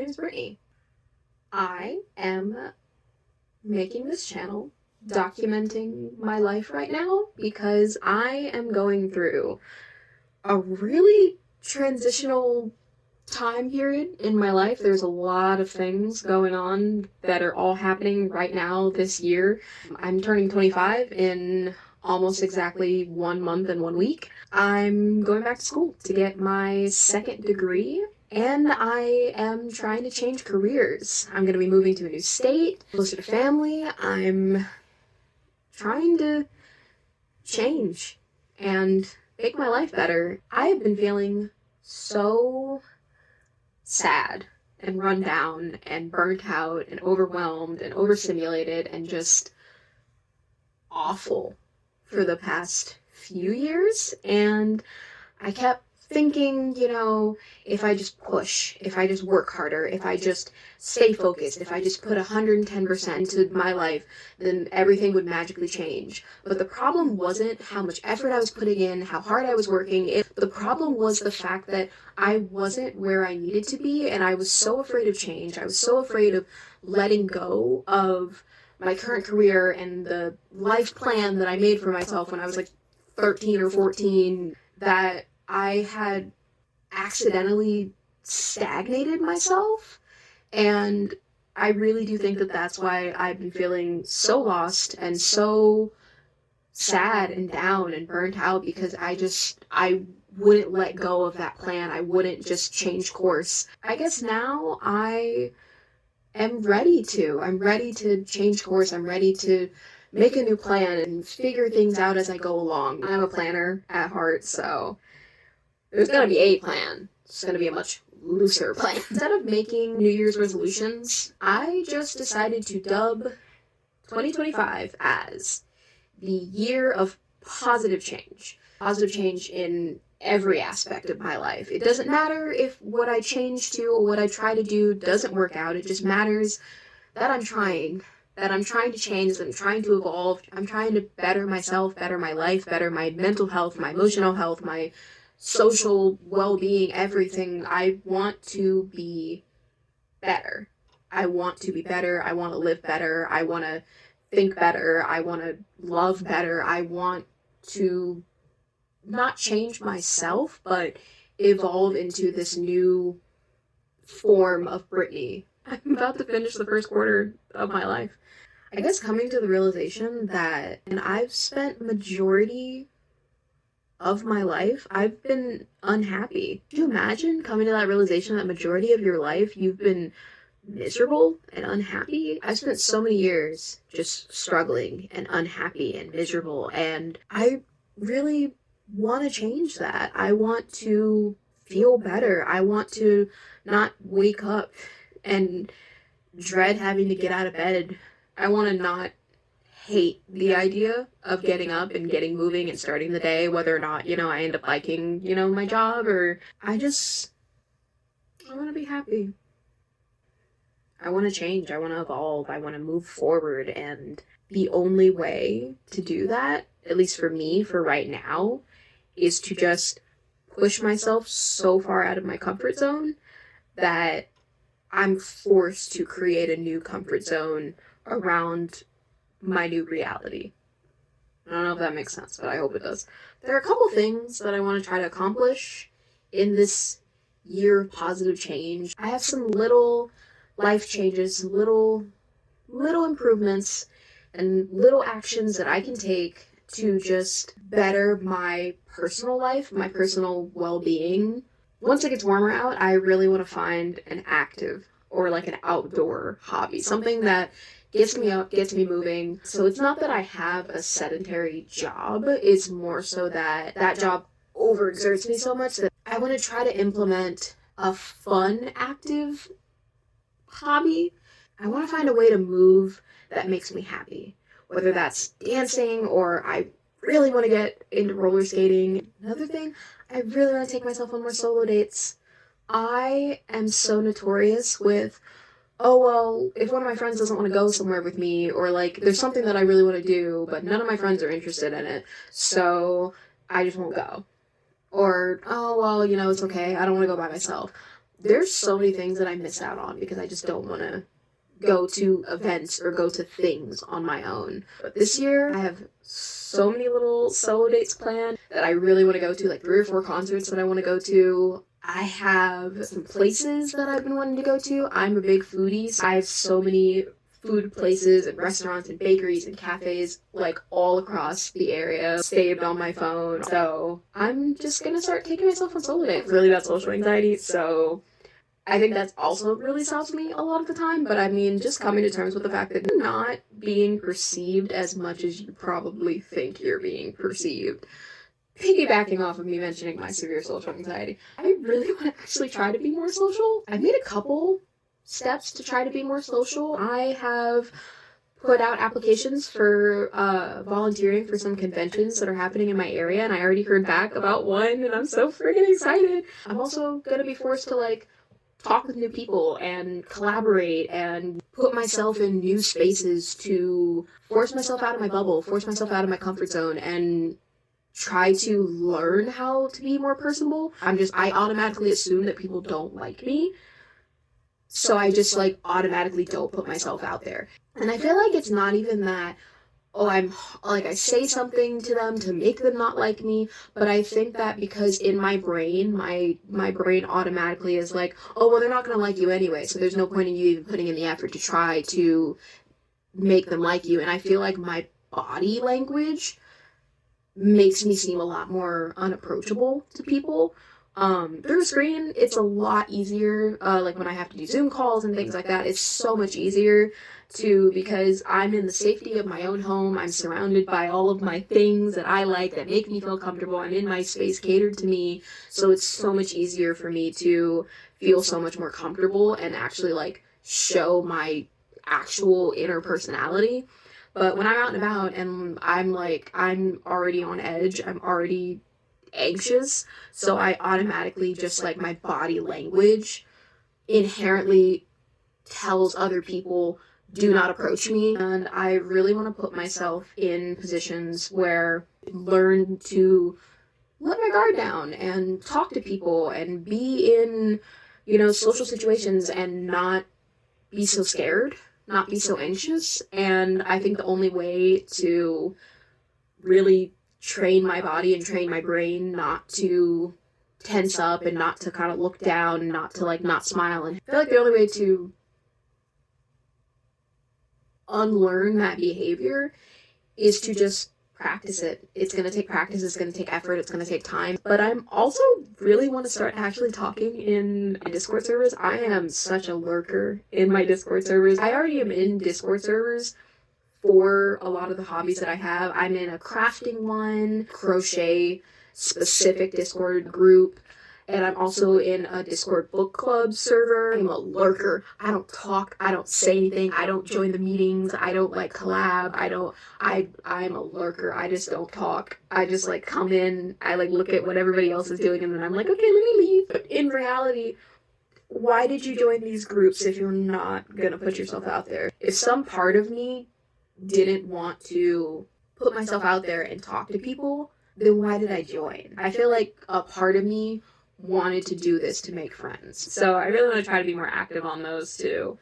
name is Brittany. I am making this channel documenting my life right now because I am going through a really transitional time period in my life. There's a lot of things going on that are all happening right now this year. I'm turning 25 in almost exactly 1 month and 1 week. I'm going back to school to get my second degree, and I am trying to change careers. I'm going to be moving to a new state, closer to family. I'm trying to change and make my life better. I have been feeling so sad and run down and burnt out and overwhelmed and overstimulated and just awful for the past few years, and I kept thinking, if I just push, if I just work harder, if I just stay focused, if I just put 110% into my life, then everything would magically change. But the problem wasn't how much effort I was putting in, how hard I was working. The problem was the fact that I wasn't where I needed to be, and I was so afraid of change. I was so afraid of letting go of my current career and the life plan that I made for myself when I was like 13 or 14, that I had accidentally stagnated myself. And I really do think that that's why I've been feeling so lost and so sad and down and burnt out, because I wouldn't let go of that plan. I wouldn't just change course. I guess now I am ready to. I'm ready to change course. I'm ready to make a new plan and figure things out as I go along. I'm a planner at heart, so there's going to be a plan. It's going to be a much looser plan. Instead of making New Year's resolutions, I just decided to dub 2025 as the year of positive change. Positive change in every aspect of my life. It doesn't matter if what I change to or what I try to do doesn't work out. It just matters that I'm trying to change, that I'm trying to evolve. I'm trying to better myself, better my life, better my mental health, my emotional health, my social well-being, everything. I want to be better. I want to be better. I want to live better. I want to think better. I want to love better. I want to not change myself, but evolve into this new form of Brittany. I'm about to finish the first quarter of my life. I guess coming to the realization that, and I've spent majority of my life, I've been unhappy. Could you imagine coming to that realization that majority of your life you've been miserable and unhappy? I've spent so many years just struggling and unhappy and miserable, and I really want to change that. I want to feel better. I want to not wake up and dread having to get out of bed. I want to not hate the idea of getting up and getting moving and starting the day, whether or not, I end up liking, my job, or I want to be happy. I want to change. I want to evolve. I want to move forward. And the only way to do that, at least for me, for right now, is to just push myself so far out of my comfort zone that I'm forced to create a new comfort zone around my new reality. I don't know if that makes sense, but I hope it does. There are a couple things that I want to try to accomplish in this year of positive change. I have some little life changes, little improvements, and little actions that I can take to just better my personal life, my personal well-being. Once it gets warmer out, I really want to find an active or like an outdoor hobby, something that gets me up, gets me moving. So it's not that I have a sedentary job, it's more so that that job overexerts me so much that I want to try to implement a fun, active hobby. I want to find a way to move that makes me happy, whether that's dancing or I really want to get into roller skating. Another thing, I really want to take myself on more solo dates. I am so notorious with, oh, well, if one of my friends doesn't want to go somewhere with me, or like there's something that I really want to do, but none of my friends are interested in it, so I just won't go. Or, oh, well, it's okay, I don't want to go by myself. there's so many things that I miss out on because I just don't want to go to events or go to things on my own. But this year, I have so many little solo dates planned that I really want to go to, like 3 or 4 concerts that I want to go to. I have some places that I've been wanting to go to. I'm a big foodie, so I have so many food places and restaurants and bakeries and cafes like all across the area saved on my phone. So I'm just gonna start taking myself on solo dates. Really bad social anxiety, so I think that's also really stops me a lot of the time. But I mean, just coming to terms with the fact that you're not being perceived as much as you probably think you're being perceived. Piggybacking off of me mentioning my severe social anxiety, I really want to actually try to be more social. I've made a couple steps to try to be more social. I have put out applications for volunteering for some conventions that are happening in my area, and I already heard back about one, and I'm so freaking excited. I'm also gonna be forced to like talk with new people and collaborate and put myself in new spaces to force myself out of my bubble, force myself out of my comfort zone, and try to learn how to be more personable. I automatically assume that people don't like me, so I just like automatically don't put myself out there. And I feel like it's not even that, oh, I'm like, I say something to them to make them not like me, but I think that because in my brain, my brain automatically is like, oh, well, they're not gonna like you anyway, so there's no point in you even putting in the effort to try to make them like you. And I feel like my body language makes me seem a lot more unapproachable to people. Through a screen, it's a lot easier, like when I have to do Zoom calls and things like that, it's so much easier because I'm in the safety of my own home, I'm surrounded by all of my things that I like, that make me feel comfortable, I'm in my space catered to me, so it's so much easier for me to feel so much more comfortable and actually, like, show my actual inner personality. But when I'm out and about and I'm already on edge, I'm already anxious, so I automatically just like my body language inherently tells other people, do not approach me. And I really want to put myself in positions where I learn to let my guard down and talk to people and be in, social situations and not be so scared, not be so anxious. And I think the only way to really train my body and train my brain not to tense up and not to kind of look down and not to like not smile, and I feel like the only way to unlearn that behavior is to just practice it. It's going to take practice, it's going to take effort, it's going to take time. But I'm also really want to start actually talking in Discord servers. I am such a lurker in my Discord servers. I already am in Discord servers for a lot of the hobbies that I have. I'm in a crafting one, crochet specific Discord group, and I'm also in a Discord book club server. I'm a lurker. I don't talk, I don't say anything, I don't join the meetings, I don't like collab, I'm a lurker. I just don't talk. I just like come in, I like look at what everybody else is doing, and then I'm like, okay, let me leave. But in reality, why did you join these groups if you're not gonna put yourself out there? If some part of me didn't want to put myself out there and talk to people, then why did I join? I feel like a part of me wanted to do this to make friends. So I really want to try to be more active on those too.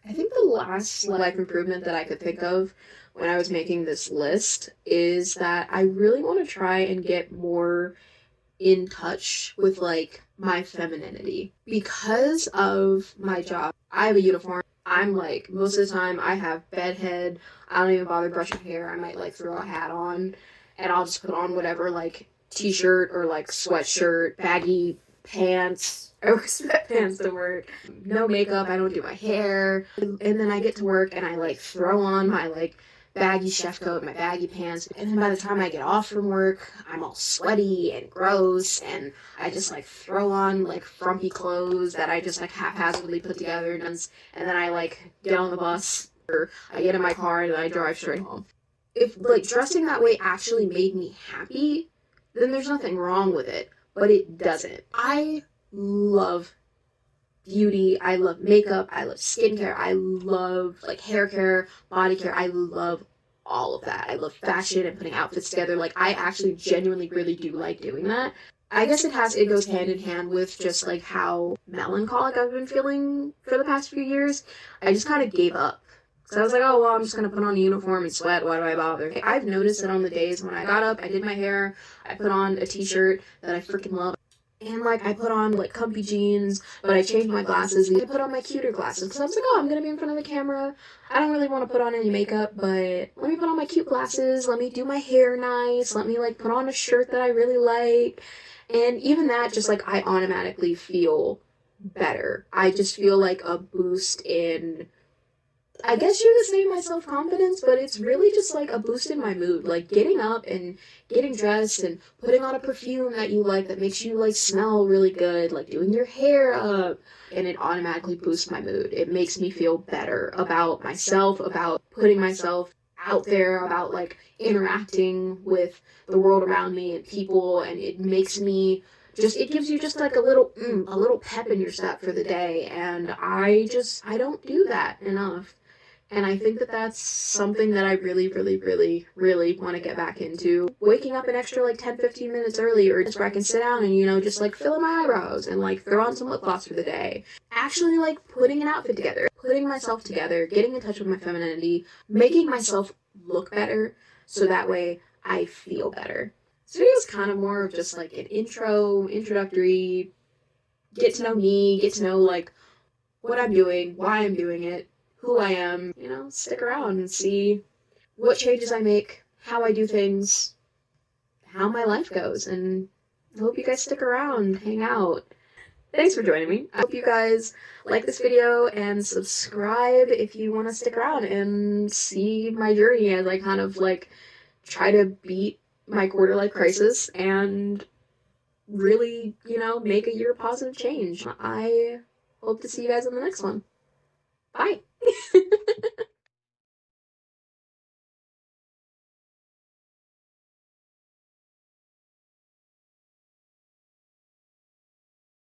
I think the last life improvement that I could think of when I was making this list is that I really want to try and get more in touch with like my femininity. Because of my job, I have a uniform. I'm like, most of the time I have bedhead, I don't even bother brushing hair, I might like throw a hat on, and I'll just put on whatever like t-shirt or like sweatshirt, baggy pants, I wear sweatpants to work, no makeup, I don't do my hair, and then I get to work and I like throw on my like baggy chef coat, my baggy pants, and then by the time I get off from work, I'm all sweaty and gross, and I just like throw on like frumpy clothes that I just like haphazardly put together, and then I like get on the bus, or I get in my car and then I drive straight home. If like dressing that way actually made me happy, then there's nothing wrong with it, but it doesn't. I love beauty, I love makeup, I love skincare, I love like hair care, body care, I love all of that. I love fashion and putting outfits together. Like, I actually genuinely really do like doing that. I guess it goes hand in hand with just like how melancholic I've been feeling for the past few years. I just kind of gave up. So I was like, oh, well, I'm just going to put on a uniform and sweat. Why do I bother? I've noticed that on the days when I got up, I did my hair, I put on a t-shirt that I freaking love. And, like, I put on, like, comfy jeans, but I changed my glasses. I put on my cuter glasses. Because I was like, oh, I'm going to be in front of the camera. I don't really want to put on any makeup, but let me put on my cute glasses. Let me do my hair nice. Let me, like, put on a shirt that I really like. And even that, just, like, I automatically feel better. I just feel like a boost in, I guess you could say, my self-confidence, but it's really just like a boost in my mood. Like getting up and getting dressed and putting on a perfume that you like that makes you like smell really good, like doing your hair up, and it automatically boosts my mood. It makes me feel better about myself, about putting myself out there, about like interacting with the world around me and people, and it makes me just, it gives you just like a little pep in your step for the day, and I don't do that enough. And I think that that's something that I really, really, really, really want to get back into. Waking up an extra like 10, 15 minutes earlier just where I can sit down and, you know, just like fill in my eyebrows and like throw on some lip gloss for the day. Actually like putting an outfit together, putting myself together, getting in touch with my femininity, making myself look better so that way I feel better. This video is kind of more of just like an introductory, get to know me, get to know like what I'm doing, why I'm doing it, who I am, you know, stick around and see what changes I make, how I do things, how my life goes, and I hope you guys stick around, hang out. Thanks for joining me. I hope you guys like this video and subscribe if you want to stick around and see my journey as I kind of like try to beat my quarter life crisis and really, you know, make a year of positive change. I hope to see you guys in the next one. Bye.